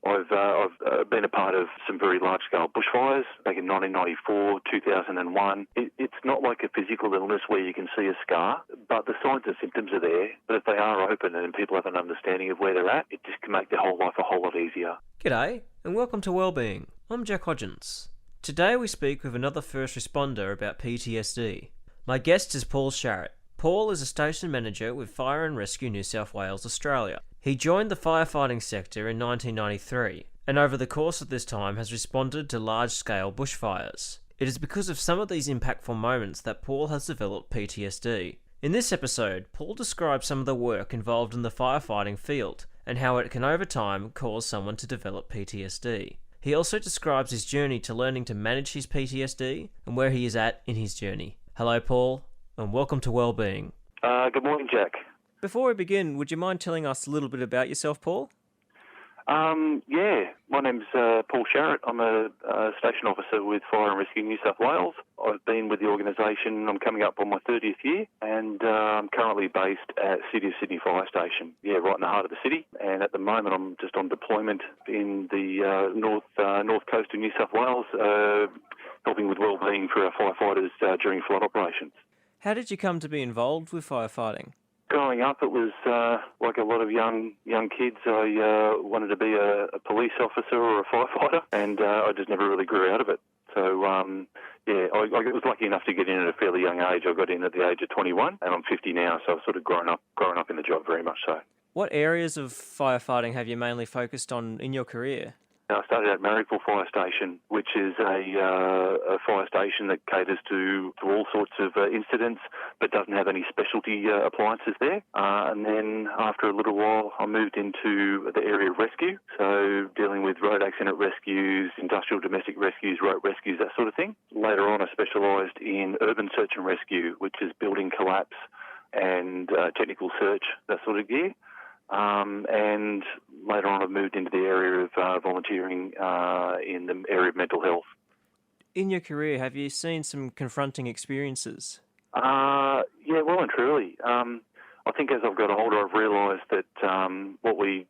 I've been a part of some very large-scale bushfires back in 1994, 2001. It's not like a physical illness where you can see a scar, but the signs and symptoms are there. But if they are open and people have an understanding of where they're at, it just can make their whole life a whole lot easier. G'day, and welcome to Wellbeing. I'm Jack Hodgins. Today we speak with another first responder about PTSD. My guest is Paul Sharratt. Paul is a station manager with Fire Resue New South Wales, Australia. He joined the firefighting sector in 1993, and over the course of this time has responded to large-scale bushfires. It is because of some of these impactful moments that Paul has developed PTSD. In this episode, Paul describes some of the work involved in the firefighting field, and how it can over time cause someone to develop PTSD. He also describes his journey to learning to manage his PTSD, and where he is at in his journey. Hello, Paul, and welcome to Wellbeing. Good morning, Jack. Before we begin, would you mind telling us a little bit about yourself, Paul? My name's Paul Sharratt. I'm a station officer with Fire Resue New South Wales. I've been with the organisation, I'm coming up on my 30th year, and I'm currently based at City of Sydney Fire Station, right in the heart of the city. And at the moment I'm just on deployment in the north coast of New South Wales, helping with wellbeing for our firefighters during flood operations. How did you come to be involved with firefighting? Growing up, it was like a lot of young kids. I wanted to be a police officer or a firefighter, and I just never really grew out of it. So, I was lucky enough to get in at a fairly young age. I got in at the age of 21, and I'm 50 now, so I've sort of grown up in the job very much so. What areas of firefighting have you mainly focused on in your career? I started at Marrickville Fire Station, which is a fire station that caters to all sorts of incidents, but doesn't have any specialty appliances there. And then after a little while, I moved into the area of rescue, so dealing with road accident rescues, industrial domestic rescues, road rescues, that sort of thing. Later on, I specialised in urban search and rescue, which is building collapse and technical search, that sort of gear. And later on I've moved into the area of volunteering in the area of mental health. In your career, have you seen some confronting experiences? Well and truly. I think as I've got older, I've realised that what we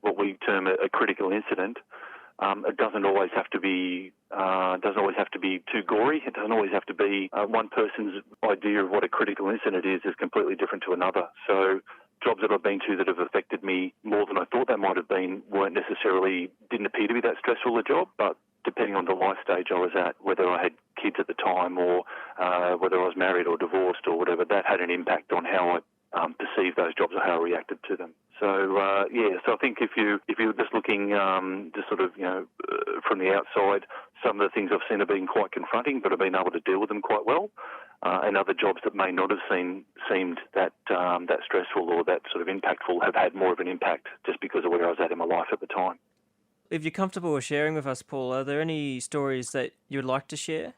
term a critical incident, it doesn't always have to be too gory. It doesn't always have to be one person's idea of what a critical incident is completely different to another. So jobs that I've been to that have affected me more than I thought they might have been didn't appear to be that stressful a job, but depending on the life stage I was at, whether I had kids at the time or whether I was married or divorced or whatever, that had an impact on how I perceived those jobs or how I reacted to them. So, so I think if you're just looking from the outside, some of the things I've seen have been quite confronting, but I've been able to deal with them quite well. And other jobs that may not have seemed that stressful or that sort of impactful have had more of an impact just because of where I was at in my life at the time. If you're comfortable with sharing with us, Paul, are there any stories that you'd like to share?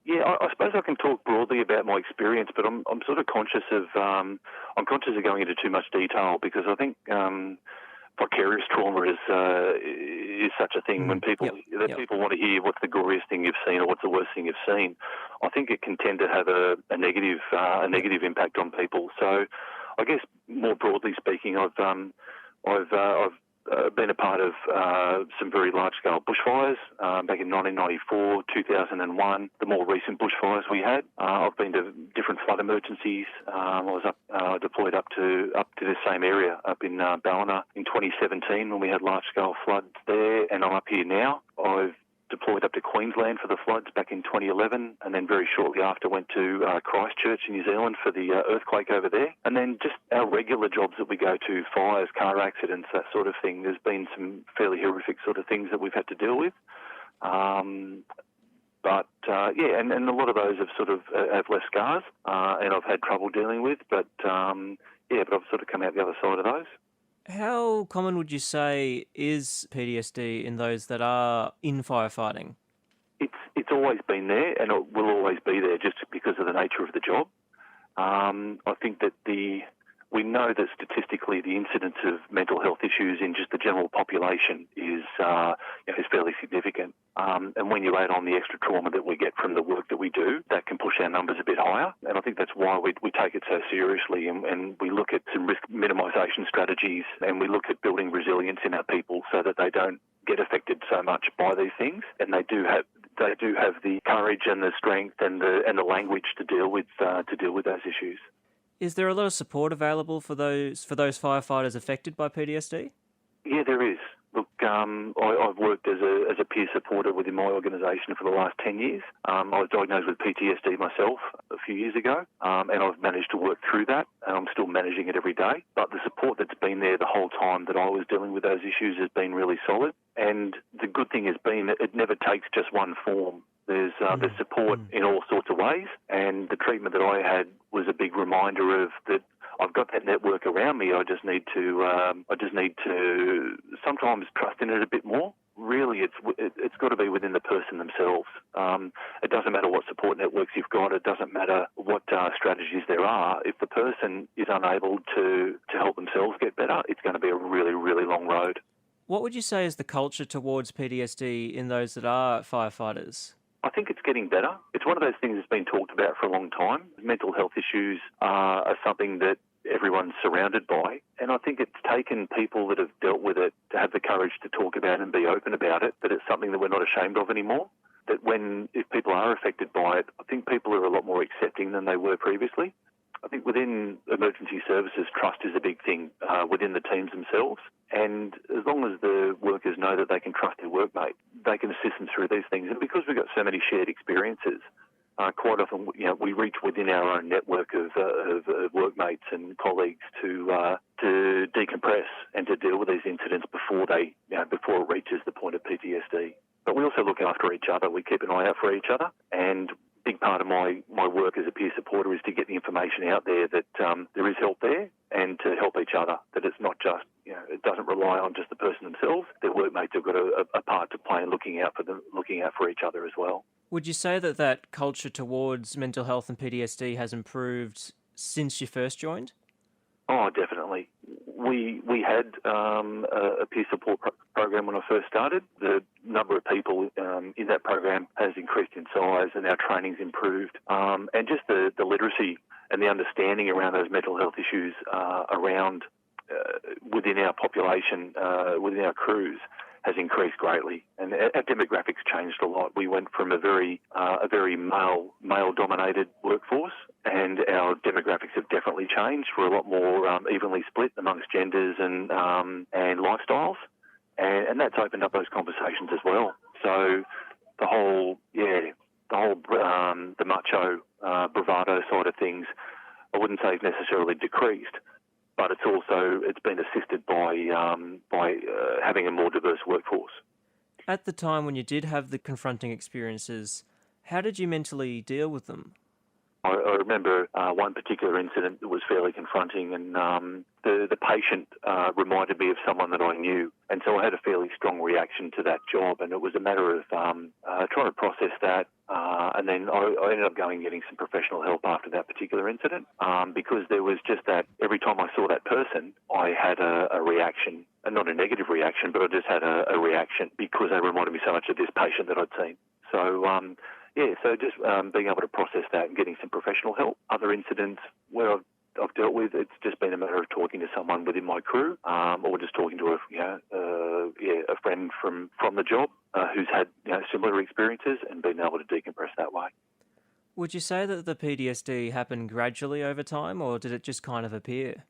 Yeah, I suppose I can talk broadly about my experience, but I'm sort of conscious of going into too much detail because I think vicarious trauma is such a thing. When people people want to hear what's the goriest thing you've seen or what's the worst thing you've seen, I think it can tend to have a negative impact on people. So, I guess more broadly speaking, I've been a part of some very large-scale bushfires back in 1994, 2001, the more recent bushfires we had. I've been to different flood emergencies. I was deployed up to the same area up in Ballina in 2017 when we had large-scale floods there, and I'm up here now. I've deployed up to Queensland for the floods back in 2011, and then very shortly after went to Christchurch in New Zealand for the earthquake over there. And then just our regular jobs that we go to, fires, car accidents, that sort of thing. There's been some fairly horrific sort of things that we've had to deal with. And a lot of those have sort of have less scars, and I've had trouble dealing with, but I've sort of come out the other side of those. How common would you say is PTSD in those that are in firefighting? It's always been there, and it will always be there just because of the nature of the job. I think that we know that statistically the incidence of mental health issues in just the general population is fairly significant. And when you add on the extra trauma that we get from the work that we do, that can push our numbers a bit higher. And I think that's why we take it so seriously, and we look at some risk minimisation strategies, and we look at building resilience in our people so that they don't get affected so much by these things, and they do have the courage and the strength and the language to deal with those issues. Is there a lot of support available for those firefighters affected by PTSD? Yeah, there is. Look, I've worked as a peer supporter within my organisation for the last 10 years. I was diagnosed with PTSD myself a few years ago, and I've managed to work through that, and I'm still managing it every day. But the support that's been there the whole time that I was dealing with those issues has been really solid. And the good thing has been that it never takes just one form. There's support in all sorts of ways, and the treatment that I had was a big reminder of that. I've got that network around me. I just need to sometimes trust in it a bit more. Really, it's got to be within the person themselves. It doesn't matter what support networks you've got. It doesn't matter what strategies there are. If the person is unable to help themselves get better, it's going to be a really, really long road. What would you say is the culture towards PTSD in those that are firefighters? I think it's getting better. It's one of those things that's been talked about for a long time. Mental health issues are something that everyone's surrounded by, and I think it's taken people that have dealt with it to have the courage to talk about it and be open about it, that it's something that we're not ashamed of anymore. That if people are affected by it, I think people are a lot more accepting than they were previously. I think within emergency services, trust is a big thing within the teams themselves. And as long as the workers know that they can trust their workmate, they can assist them through these things. And because we've got so many shared experiences, quite often, we reach within our own network of workmates and colleagues to decompress and to deal with these incidents before it reaches the point of PTSD. But we also look after each other. We keep an eye out for each other, and big part of my work as a peer supporter is to get the information out there that there is help there, and to help each other, that it's not just, it doesn't rely on just the person themselves. Their workmates have got a part to play in looking out for each other as well. Would you say that culture towards mental health and PTSD has improved since you first joined? Oh, definitely. We had a peer support program when I first started. The number of people in that program has increased in size, and our training's improved. And just the literacy and the understanding around those mental health issues within our population, within our crews, has increased greatly, and our demographics changed a lot. We went from a very male-dominated workforce, and our demographics have definitely changed. We're a lot more evenly split amongst genders and lifestyles, and that's opened up those conversations as well. So the macho bravado side of things, I wouldn't say it's necessarily decreased, but it's been assisted by having a more diverse workforce. At the time when you did have the confronting experiences, how did you mentally deal with them? I remember one particular incident that was fairly confronting, and the patient reminded me of someone that I knew, and so I had a fairly strong reaction to that job, and it was a matter of trying to process that, and then I ended up going and getting some professional help after that particular incident, because there was just that every time I saw that person, I had a reaction, and not a negative reaction, but I just had a reaction because they reminded me so much of this patient that I'd seen. So so just being able to process that and getting some professional help. Other incidents where I've dealt with, it's just been a matter of talking to someone within my crew, or just talking to a friend from the job who's had similar experiences, and being able to decompress that way. Would you say that the PTSD happened gradually over time, or did it just kind of appear?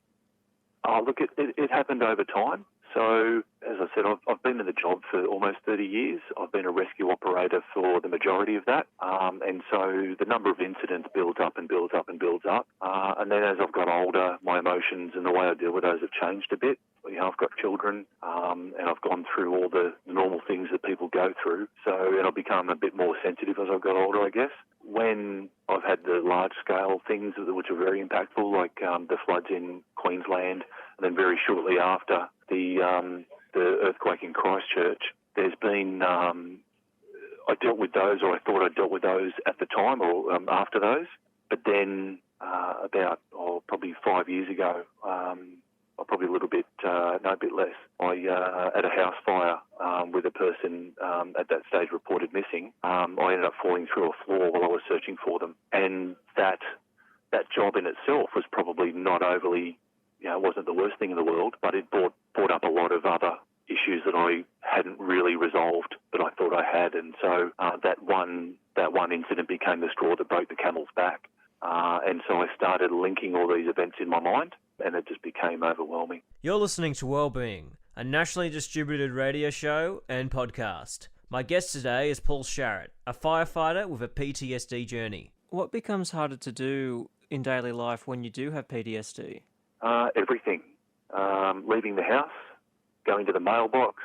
Oh, look, it happened over time. So, as I said, I've been in the job for almost 30 years. I've been a rescue operator for the majority of that. And so the number of incidents builds up and builds up and builds up. And then as I've got older, my emotions and the way I deal with those have changed a bit. I've got children, and I've gone through all the normal things that people go through. And I've become a bit more sensitive as I've got older, I guess. When I've had the large-scale things which are very impactful, like the floods in Queensland, and then very shortly after the earthquake in Christchurch, there's been I dealt with those, or I thought I dealt with those at the time or after those. But then about probably 5 years ago, or probably a bit less, I at a house fire with a person at that stage reported missing. I ended up falling through a floor while I was searching for them, and that job in itself was probably not overly, it wasn't the worst thing in the world, but it brought up a lot of other issues that I hadn't really resolved that I thought I had. And so that one incident became the straw that broke the camel's back. And so I started linking all these events in my mind, and it just became overwhelming. You're listening to Wellbeing, a nationally distributed radio show and podcast. My guest today is Paul Sharratt, a firefighter with a PTSD journey. What becomes harder to do in daily life when you do have PTSD? Everything. Leaving the house, going to the mailbox,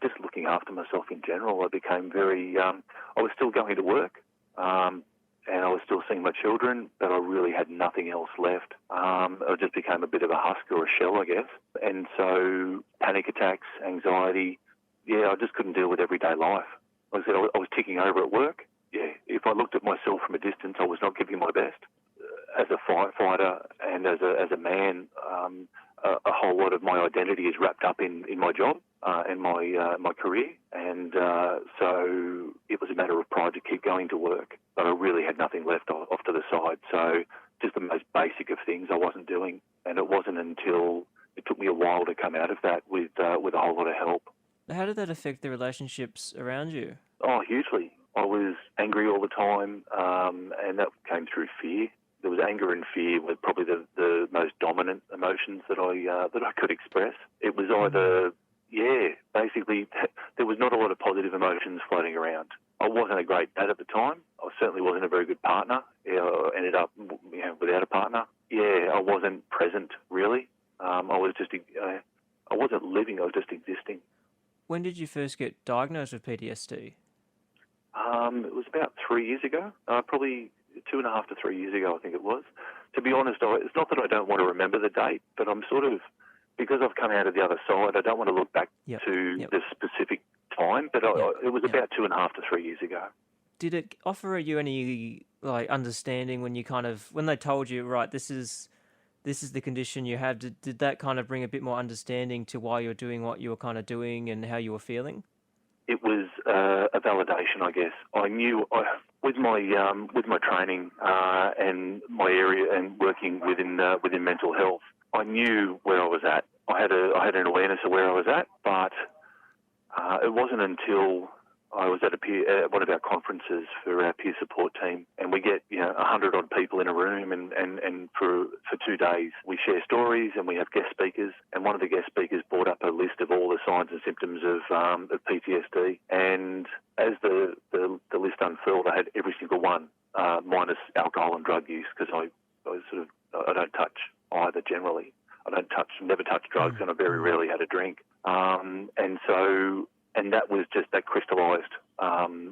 just looking after myself in general. I became very... I was still going to work, and I was still seeing my children, but I really had nothing else left. I just became a bit of a husk or a shell, I guess. And so panic attacks, anxiety, I just couldn't deal with everyday life. Like I said, I was ticking over at work. Yeah, if I looked at myself from a distance, I was not giving my best. As a firefighter and as a man, a whole lot of my identity is wrapped up in my job and my career. And so it was a matter of pride to keep going to work. But I really had nothing left off to the side. So just the most basic of things I wasn't doing. And it wasn't until it took me a while to come out of that with a whole lot of help. How did that affect the relationships around you? Oh, hugely. I was angry all the time, and that came through fear. There was anger and fear were probably the most dominant emotions that I could express. It was either, basically there was not a lot of positive emotions floating around. I wasn't a great dad at the time. I certainly wasn't a very good partner. I ended up without a partner. I wasn't present really. I wasn't living. I was just existing. When did you first get diagnosed with PTSD? It was about 3 years ago, probably 2.5 to 3 years ago, I think it was. To be honest, it's not that I don't want to remember the date, but I'm sort of, because I've come out of the other side, I don't want to look back to the specific time, but it was about 2.5 to 3 years ago. Did it offer you any understanding when they told you, right, this is the condition you have? Did that kind of bring a bit more understanding to why you were doing what you were kind of doing and how you were feeling? It was a validation, I guess. I knew with my training and my area and working within mental health, I knew where I was at. I had an awareness of where I was at, but it wasn't until I was at one of our conferences for our peer support team, and we get 100-odd people in a room, and for 2 days we share stories and we have guest speakers. And one of the guest speakers brought up a list of all the signs and symptoms of PTSD, and as the list unfurled, I had every single one minus alcohol and drug use, because I don't touch either generally. Never touched drugs, and I very rarely had a drink. And that crystallised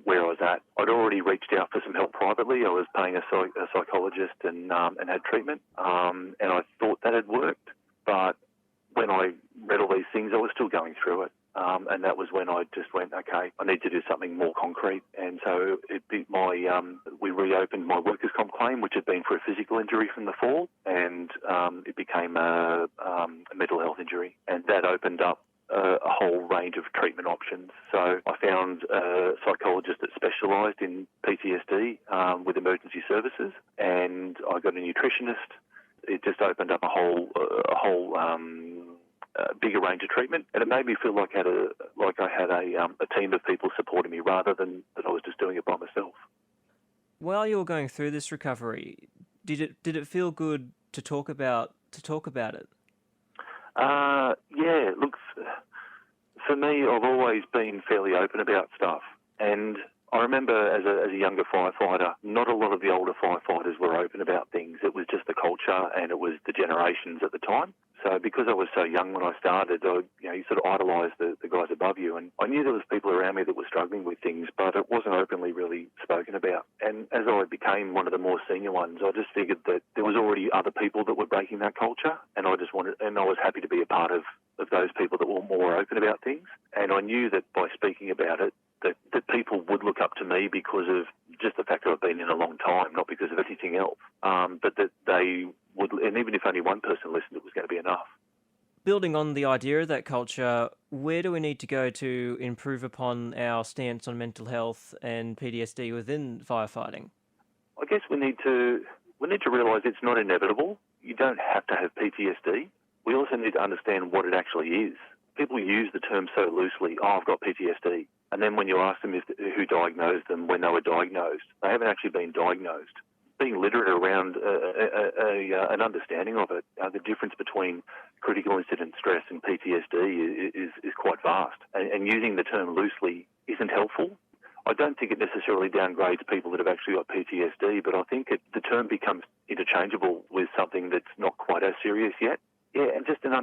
where I was at. I'd already reached out for some help privately. I was paying a psychologist and had treatment, and I thought that had worked. But when I read all these things, I was still going through it. And that was when I just went, okay, I need to do something more concrete. And so we reopened my workers' comp claim, which had been for a physical injury from the fall, and it became a mental health injury. And that opened up a whole range of treatment options. So I found a psychologist that specialised in PTSD with emergency services, and I got a nutritionist. It just opened up a whole bigger range of treatment, and it made me feel like I had a team of people supporting me rather than that I was just doing it by myself. While you were going through this recovery, did it feel good to talk about it? Look, for me, I've always been fairly open about stuff, and I remember as a younger firefighter, not a lot of the older firefighters were open about things. It was just the culture, and it was the generations at the time. So because I was so young when I started, you sort of idolise the guys above you, and I knew there was people around me that were struggling with things, but it wasn't openly really spoken about. And as I became one of the more senior ones, I just figured that there was already other people that were breaking that culture, and I was happy to be a part of those people that were more open about things. And I knew that by speaking about it, that people would look up to me because of just the fact that I've been in a long time, not because of anything else. But that they would, and even if only one person listened, it was going to be enough. Building on the idea of that culture, where do we need to go to improve upon our stance on mental health and PTSD within firefighting? I guess we need to realise it's not inevitable. You don't have to have PTSD. We also need to understand what it actually is. People use the term so loosely, I've got PTSD, and then when you ask them who diagnosed them when they were diagnosed, they haven't actually been diagnosed. Being literate around an understanding of it, the difference between critical incident stress and PTSD is quite vast. And using the term loosely isn't helpful. I don't think it necessarily downgrades people that have actually got PTSD, but I think the term becomes interchangeable with something that's not quite as serious yet. Yeah, and just an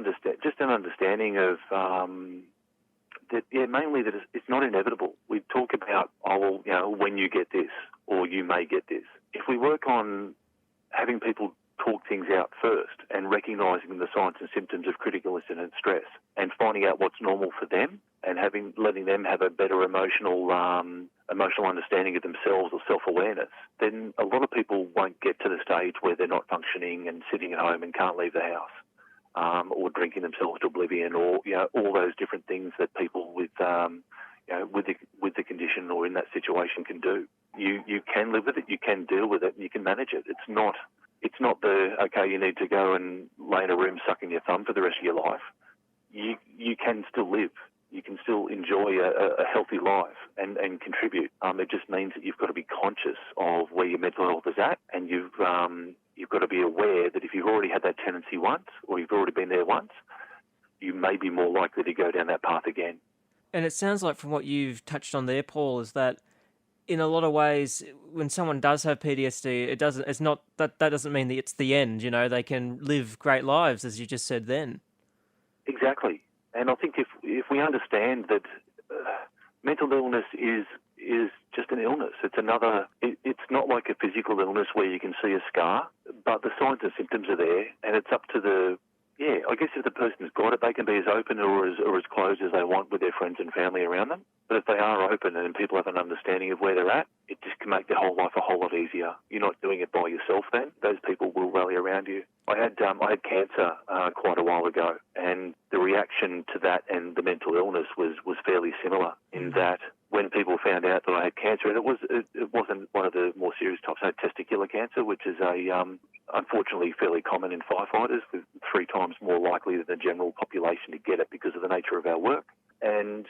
understanding of that. Yeah, mainly that it's not inevitable. We talk about, when you get this, or you may get this. If we work on having people talk things out first and recognising the signs and symptoms of critical incident stress and finding out what's normal for them and letting them have a better emotional understanding of themselves or self-awareness, then a lot of people won't get to the stage where they're not functioning and sitting at home and can't leave the house, or drinking themselves to oblivion, or all those different things that people with the condition or in that situation can do. You can live with it, you can deal with it, and you can manage it. It's not you need to go and lay in a room sucking your thumb for the rest of your life. You can still live. You can still enjoy a healthy life and contribute. It just means that you've got to be conscious of where your mental health is at, and you've got to be aware that if you've already had that tendency once, or you've already been there once, you may be more likely to go down that path again. And it sounds like from what you've touched on there, Paul, is that in a lot of ways, when someone does have PTSD, that doesn't mean that it's the end. They can live great lives, as you just said then. Exactly. And I think if we understand that mental illness is just an illness, it's not like a physical illness where you can see a scar, but the signs and symptoms are there, and it's up to I guess if the person's got it, they can be as open or as closed as they want with their friends and family around them. But if they are open and people have an understanding of where they're at, it just can make their whole life a whole lot easier. You're not doing it by yourself then. Those people will rally around you. I had cancer quite a while ago, and the reaction to that and the mental illness was fairly similar in that when people found out that I had cancer, and it wasn't one of the more serious types, I had testicular cancer, which is unfortunately fairly common in firefighters, with 3 times more likely than the general population to get it because of the nature of our work. And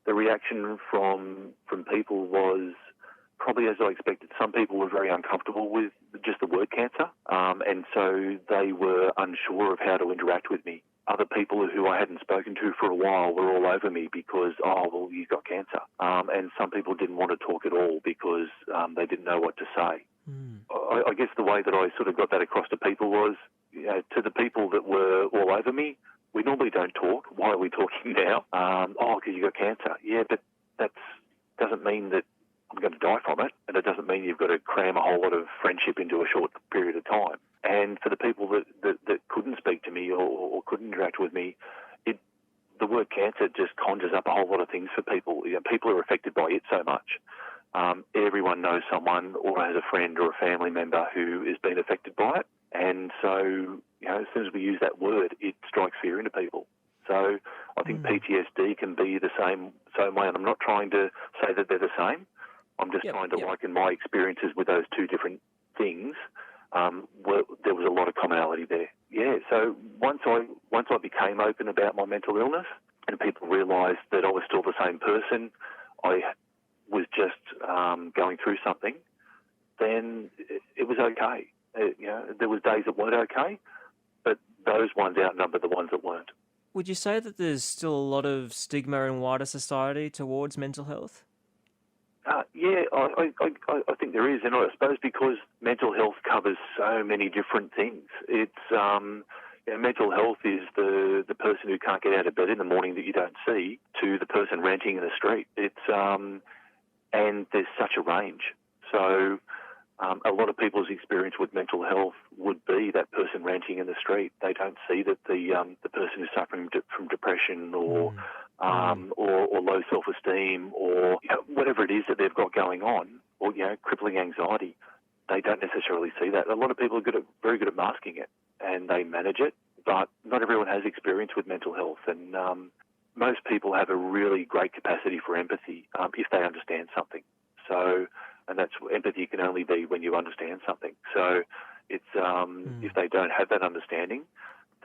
the reaction from people was probably as I expected. Some people were very uncomfortable with just the word cancer, and so they were unsure of how to interact with me. Other people who I hadn't spoken to for a while were all over me because, you've got cancer. And some people didn't want to talk at all because they didn't know what to say. I guess the way that I sort of got that across to people was, to the people that were all over me, we normally don't talk. Why are we talking now? Because you got cancer. Yeah, but that doesn't mean that I'm going to die from it, and it doesn't mean you've got to cram a whole lot of friendship into a short period of time. And for the people that couldn't speak to me or couldn't interact with me, the word cancer just conjures up a whole lot of things for people. People are affected by it so much. Everyone knows someone or has a friend or a family member who has been affected by it. And so, as soon as we use that word, it strikes fear into people. So I think PTSD can be the same way. And I'm not trying to say that they're the same. I'm just trying to liken my experiences with those two different things. There was a lot of commonality there. Yeah, so once I became open about my mental illness and people realised that I was still the same person, I was just going through something, then it was okay. There was days that weren't okay, but those ones outnumber the ones that weren't. Would you say that there's still a lot of stigma in wider society towards mental health? Yeah, I think there is, and I suppose because mental health covers so many different things. It's mental health is the person who can't get out of bed in the morning that you don't see to the person ranting in the street. It's and there's such a range. So a lot of people's experience with mental health would be that person ranting in the street. They don't see that the person is suffering from depression or low self-esteem or whatever it is that they've got going on, or crippling anxiety. They don't necessarily see that. A lot of people are very good at masking it, and they manage it, but not everyone has experience with mental health. And most people have a really great capacity for empathy if they understand something. So, and that's empathy can only be when you understand something. So it's if they don't have that understanding,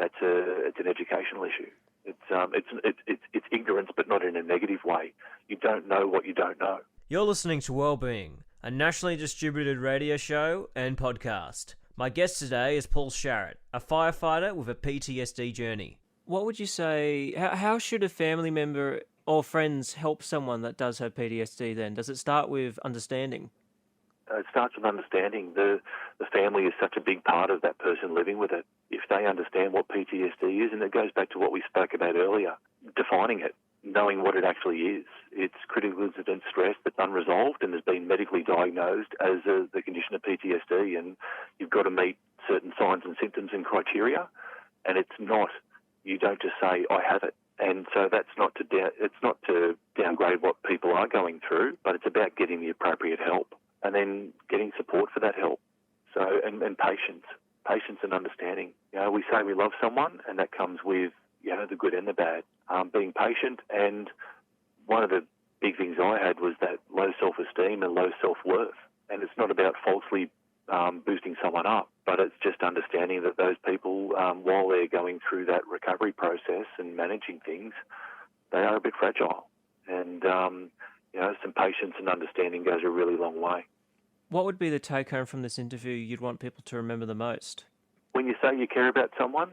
it's an educational issue. It's ignorance, but not in a negative way. You don't know what you don't know. You're listening to Wellbeing, a nationally distributed radio show and podcast. My guest today is Paul Sharratt, a firefighter with a PTSD journey. What would you say, how should a family member or friends help someone that does have PTSD then? Does it start with understanding? It starts with understanding. The family is such a big part of that person living with it. If they understand what PTSD is, and it goes back to what we spoke about earlier, defining it, knowing what it actually is. It's critical incident stress that's unresolved and has been medically diagnosed as the condition of PTSD, and you've got to meet certain signs and symptoms and criteria, and it's not, you don't just say, I have it. And so that's not to downgrade what people are going through, but it's about getting the appropriate help and then getting support for that help. So, and patience and understanding. We say we love someone, and that comes with, the good and the bad. Being patient, and one of the big things I had was that low self-esteem and low self-worth. And it's not about falsely boosting someone up, but it's just understanding that those people, while they're going through that recovery process and managing things, they are a bit fragile. And, some patience and understanding goes a really long way. What would be the take-home from this interview you'd want people to remember the most? When you say you care about someone,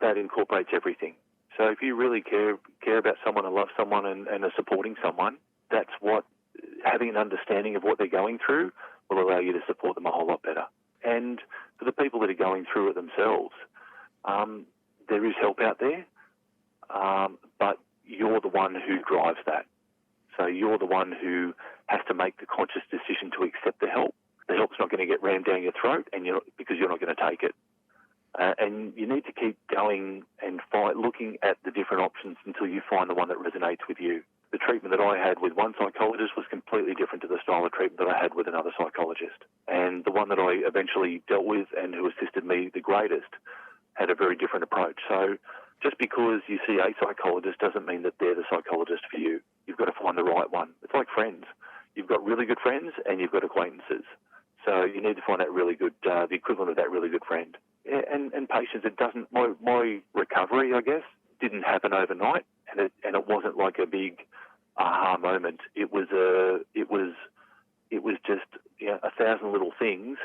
that incorporates everything. So if you really care about someone and love someone and are supporting someone, that's what, having an understanding of what they're going through will allow you to support them a whole lot better. And for the people that are going through it themselves, there is help out there, but you're the one who drives that. So you're the one who has to make the conscious decision to accept the help. The help's not going to get rammed down your throat, and because you're not going to take it. And you need to keep going and looking at the different options until you find the one that resonates with you. The treatment that I had with one psychologist was completely different to the style of treatment that I had with another psychologist. And the one that I eventually dealt with and who assisted me the greatest had a very different approach. So just because you see a psychologist doesn't mean that they're the psychologist for you. You've got to find the right one. It's like friends. You've got really good friends and you've got acquaintances. So you need to find that really good, the equivalent of that really good friend. And patience. It doesn't. My recovery, I guess, didn't happen overnight, and it wasn't like a big aha moment. It was just 1,000 little things,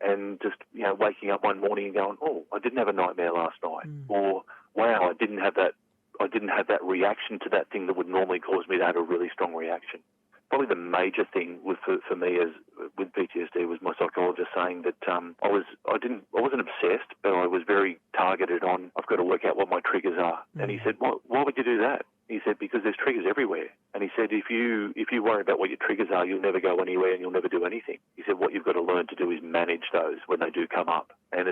and just waking up one morning and going, oh, I didn't have a nightmare last night, or wow, I didn't have that reaction to that thing that would normally cause me to have a really strong reaction. Probably the major thing for me with PTSD was my psychologist saying that I wasn't obsessed, but I was very targeted on, I've got to work out what my triggers are. And he said, why would you do that? He said, because there's triggers everywhere. And he said, if you worry about what your triggers are, you'll never go anywhere and you'll never do anything. He said, what you've got to learn to do is manage those when they do come up. And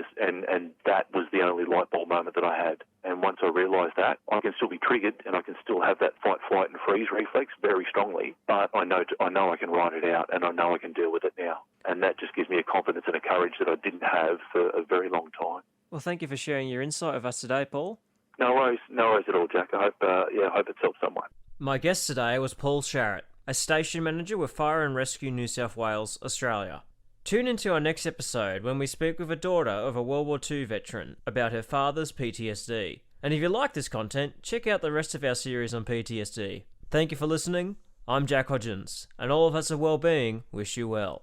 that was the only light bulb moment that I had. And once I realised that, I can still be triggered and I can still have that fight, flight and freeze reflex very strongly, but I know I can write it out and I know I can deal with it now. And that just gives me a confidence and a courage that I didn't have for a very long time. Well, thank you for sharing your insight with us today, Paul. No worries at all, Jack. I hope it's helped someone. My guest today was Paul Sharratt, a station manager with Fire Resue New South Wales, Australia. Tune into our next episode when we speak with a daughter of a World War II veteran about her father's PTSD. And if you like this content, check out the rest of our series on PTSD. Thank you for listening. I'm Jack Hodgins, and all of us at Wellbeing wish you well.